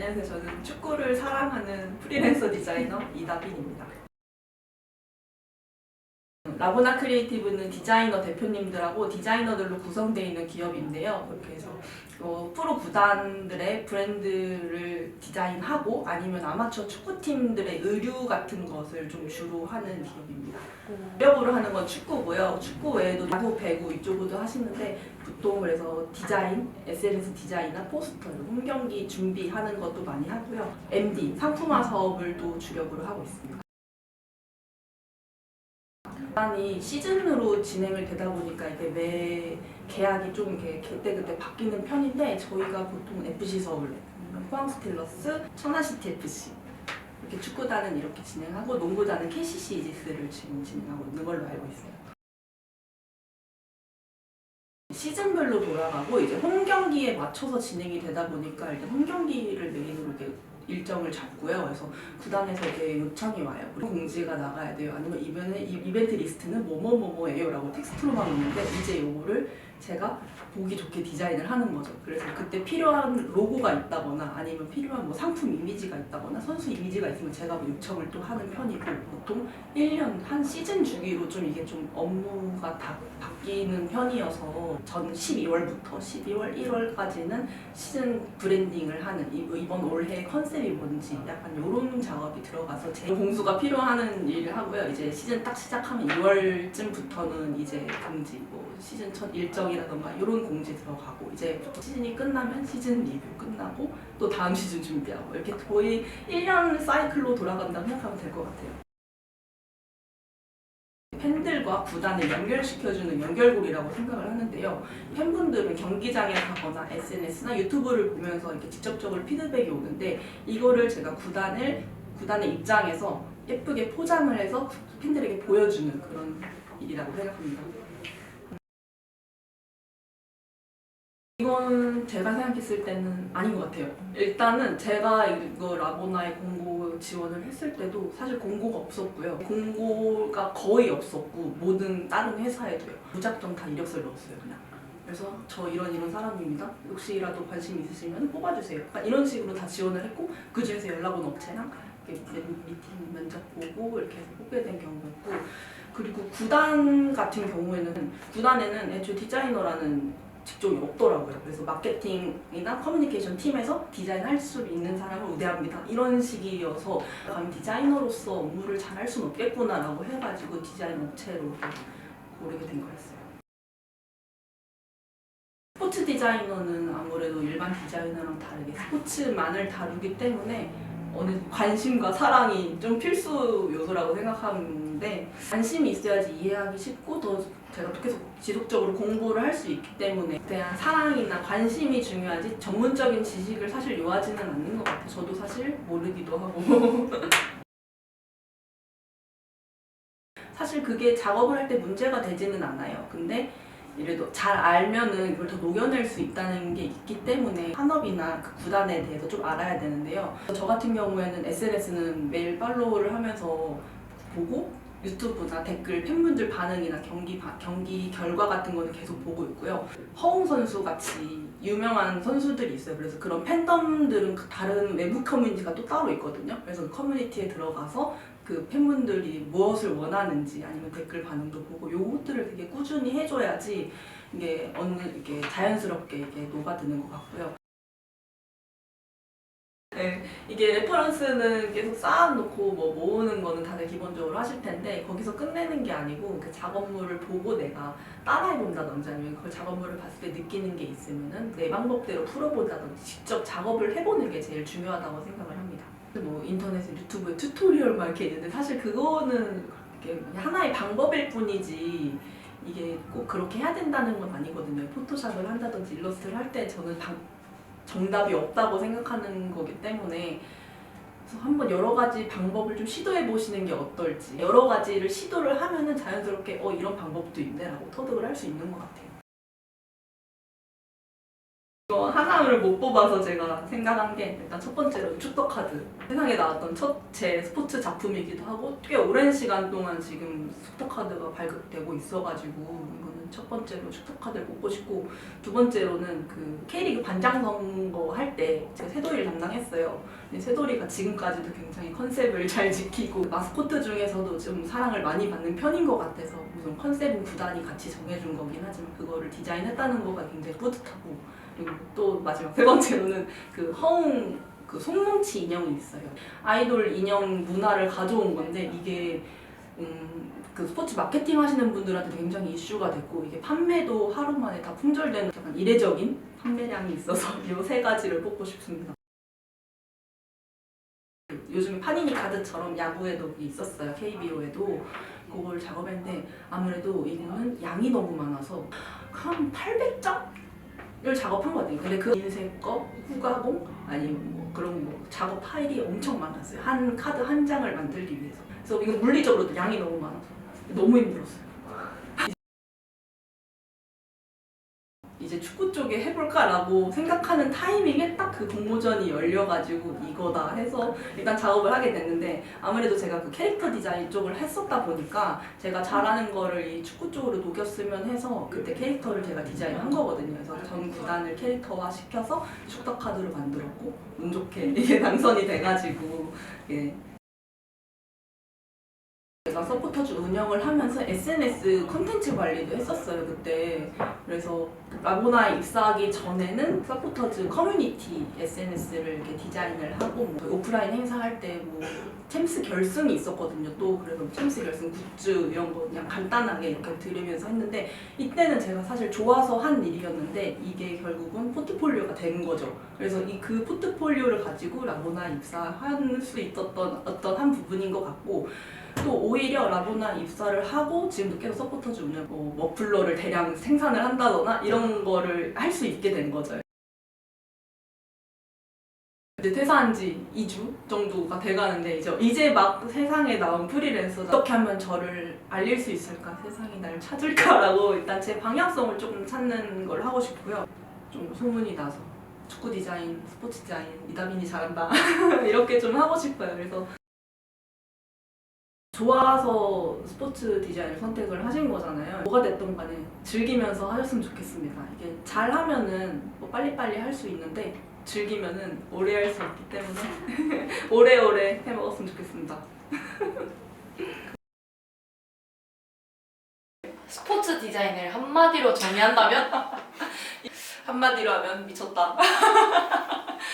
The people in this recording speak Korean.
안녕하세요. 저는 축구를 사랑하는 프리랜서 디자이너 이다빈입니다. 라보나 크리에이티브는 디자이너 대표님들하고 디자이너들로 구성되어 있는 기업인데요. 그렇게 해서 프로 구단들의 브랜드를 디자인하고 아니면 아마추어 축구팀들의 의류 같은 것을 좀 주로 하는 기업입니다. 주력으로 하는 건 축구고요. 축구 외에도 야구, 배구 이쪽으로도 하시는데 보통 그래서 디자인, SNS 디자인이나 포스터, 홈경기 준비하는 것도 많이 하고요. MD, 상품화 사업을 또 주력으로 하고 있습니다. 구단이 시즌으로 진행을 되다 보니까 이게 매 계약이 좀 이렇게 그때그때 바뀌는 편인데 저희가 보통 FC 서울, 포항 스틸러스, 천안시티 FC 이렇게 축구단은 이렇게 진행하고 농구단은 KCC 이지스를 지금 진행하고 있는 걸로 알고 있어요. 시즌별로 돌아가고 이제 홈 경기에 맞춰서 진행이 되다 보니까 일단 홈 경기를 메인으로 이렇게 일정을 잡고요. 그래서 구단에서 이렇게 요청이 와요. 공지가 나가야 돼요. 아니면 이벤트 리스트는 뭐뭐뭐뭐예요 라고 텍스트로만 오는데 이제 요거를 제가 보기 좋게 디자인을 하는 거죠. 그래서 그때 필요한 로고가 있다거나 아니면 필요한 뭐 상품 이미지가 있다거나 선수 이미지가 있으면 제가 뭐 요청을 또 하는 편이고 보통 1년 한 시즌 주기로 좀 이게 좀 업무가 다 바뀌는 편이어서 전 12월부터 12월, 1월까지는 시즌 브랜딩을 하는 이번 올해 컨셉이 뭔지 약간 이런 작업이 들어가서 제 공수가 필요한 일을 하고요. 이제 시즌 딱 시작하면 2월쯤부터는 이제 공지, 뭐 시즌 첫 일정이라던가 이런 공지 들어가고 이제 시즌이 끝나면 시즌 리뷰 끝나고 또 다음 시즌 준비하고 이렇게 거의 1년 사이클로 돌아간다고 생각하면 될 것 같아요. 팬들과 구단을 연결시켜주는 연결고리라고 생각을 하는데요. 팬분들은 경기장에 가거나 SNS나 유튜브를 보면서 이렇게 직접적으로 피드백이 오는데 이거를 제가 구단의 입장에서 예쁘게 포장을 해서 팬들에게 보여주는 그런 일이라고 생각합니다. 이건 제가 생각했을 때는 아닌 것 같아요. 일단은 제가 이거 라보나의 공고 지원을 했을 때도 사실 공고가 없었고요. 공고가 거의 없었고 모든 다른 회사에도요. 무작정 다 이력서를 넣었어요, 그냥. 그래서 저 이런 사람입니다. 혹시라도 관심 있으시면 뽑아주세요. 약간 이런 식으로 다 지원을 했고 그 중에서 연락 온 업체랑 이렇게 미팅 면접 보고 이렇게 해서 뽑게 된 경우였고 그리고 구단 같은 경우에는 구단에는 애초에 디자이너라는 직종이 없더라고요. 그래서 마케팅이나 커뮤니케이션 팀에서 디자인할 수 있는 사람을 우대합니다. 이런 식이어서 감히 디자이너로서 업무를 잘 할 수는 없겠구나라고 해가지고 디자인 업체로 고르게 된 거였어요. 스포츠 디자이너는 아무래도 일반 디자이너랑 다르게 스포츠만을 다루기 때문에 어느 관심과 사랑이 좀 필수 요소라고 생각하는데 관심이 있어야지 이해하기 쉽고 더 제가 계속 지속적으로 공부를 할 수 있기 때문에 대한 사랑이나 관심이 중요하지 전문적인 지식을 사실 요하지는 않는 것 같아요. 저도 사실 모르기도 하고 사실 그게 작업을 할 때 문제가 되지는 않아요. 근데 이래도 잘 알면은 이걸 더 녹여낼 수 있다는 게 있기 때문에 산업이나 그 구단에 대해서 좀 알아야 되는데요. 저 같은 경우에는 SNS는 매일 팔로우를 하면서 보고 유튜브나 댓글, 팬분들 반응이나 경기 결과 같은 거는 계속 보고 있고요. 허웅 선수 같이 유명한 선수들이 있어요. 그래서 그런 팬덤들은 다른 외부 커뮤니티가 또 따로 있거든요. 그래서 그 커뮤니티에 들어가서 그 팬분들이 무엇을 원하는지 아니면 댓글 반응도 보고 요것들을 되게 꾸준히 해줘야지 이게 이게 자연스럽게 이게 녹아드는 것 같고요. 네, 이게 레퍼런스는 계속 쌓아놓고 뭐 모으는 거는 다들 기본적으로 하실 텐데 거기서 끝내는 게 아니고 그 작업물을 보고 내가 따라해본다든지 아니면 그 작업물을 봤을 때 느끼는 게 있으면은 내 방법대로 풀어본다든지 직접 작업을 해보는 게 제일 중요하다고 생각을 합니다. 뭐 인터넷에 유튜브에 튜토리얼 막 이렇게 있는데 사실 그거는 이렇게 하나의 방법일 뿐이지 이게 꼭 그렇게 해야 된다는 건 아니거든요. 포토샵을 한다든지 일러스트를 할 때 저는 정답이 없다고 생각하는 거기 때문에 그래서 한번 여러 가지 방법을 좀 시도해 보시는 게 어떨지 여러 가지를 시도를 하면은 자연스럽게 이런 방법도 있네 라고 터득을 할 수 있는 것 같아요. 이거 하나를 못 뽑아서 제가 생각한 게 일단 첫 번째로 축덕카드 세상에 나왔던 첫 제 스포츠 작품이기도 하고 꽤 오랜 시간 동안 지금 축덕카드가 발급되고 있어가지고 이거는 첫 번째로 축덕카드를 뽑고 싶고, 두 번째로는 그 K리그 반장 선거 할 때 제가 새돌이를 담당했어요. 근데 새돌이가 지금까지도 굉장히 컨셉을 잘 지키고 마스코트 중에서도 좀 사랑을 많이 받는 편인 것 같아서, 무슨 컨셉은 구단이 같이 정해준 거긴 하지만 그거를 디자인했다는 거가 굉장히 뿌듯하고, 그리고 또 마지막 세 번째로는 그 허웅 그 송뭉치 인형이 있어요. 아이돌 인형 문화를 가져온 건데 이게 그 스포츠 마케팅 하시는 분들한테 굉장히 이슈가 됐고, 이게 판매도 하루 만에 다 품절되는 약간 이례적인 판매량이 있어서 이 세 가지를 뽑고 싶습니다. 요즘에 파니니 카드처럼 야구에도 있었어요. KBO에도 그걸 작업했는데 아무래도 이거는 양이 너무 많아서 한 800장을 작업한 것 같아요. 근데 그 인쇄 거, 후가공 아니면 뭐 그런 뭐 작업 파일이 엄청 많았어요. 한 카드 한 장을 만들기 위해서. 그래서 이거 물리적으로도 양이 너무 많아서 너무 힘들었어요. 이제 축구 쪽에 해볼까라고 생각하는 타이밍에 딱 그 공모전이 열려가지고 이거다 해서 일단 작업을 하게 됐는데, 아무래도 제가 그 캐릭터 디자인 쪽을 했었다 보니까 제가 잘하는 거를 이 축구 쪽으로 녹였으면 해서 그때 캐릭터를 제가 디자인한 거거든요. 그래서 전 구단을 캐릭터화 시켜서 축덕 카드를 만들었고, 운 좋게 이게 당선이 돼가지고, 예. 제가 서포터즈 운영을 하면서 SNS 콘텐츠 관리도 했었어요 그때. 그래서 라보나에 입사하기 전에는 서포터즈 커뮤니티 SNS를 이렇게 디자인을 하고, 뭐 오프라인 행사할 때 뭐 챔스 결승이 있었거든요. 또 그래서 챔스 결승 굿즈 이런 거 그냥 간단하게 이렇게 드리면서 했는데, 이때는 제가 사실 좋아서 한 일이었는데 이게 결국은 포트폴리오가 된 거죠. 그래서 그 포트폴리오를 가지고 라보나 입사할 수 있었던 어떤 한 부분인 것 같고, 또 오히려 라보나 입사를 하고 지금도 계속 서포터즈 운영, 머플러를 대량 생산을 한다거나 이런 거를 할 수 있게 된 거죠. 이제 퇴사한 지 2주 정도가 돼가는데 이제 막 세상에 나온 프리랜서, 어떻게 하면 저를 알릴 수 있을까, 세상이 나를 찾을까라고 일단 제 방향성을 조금 찾는 걸 하고 싶고요. 좀 소문이 나서 축구 디자인, 스포츠 디자인 이다민이 잘한다 이렇게 좀 하고 싶어요. 그래서 좋아서 스포츠 디자인을 선택을 하신 거잖아요. 뭐가 됐든 간에 즐기면서 하셨으면 좋겠습니다. 이게 잘하면은 뭐 빨리빨리 할 수 있는데 즐기면은 오래 할 수 있기 때문에 오래오래 해먹었으면 좋겠습니다. 스포츠 디자인을 한마디로 정의한다면? 한마디로 하면 미쳤다.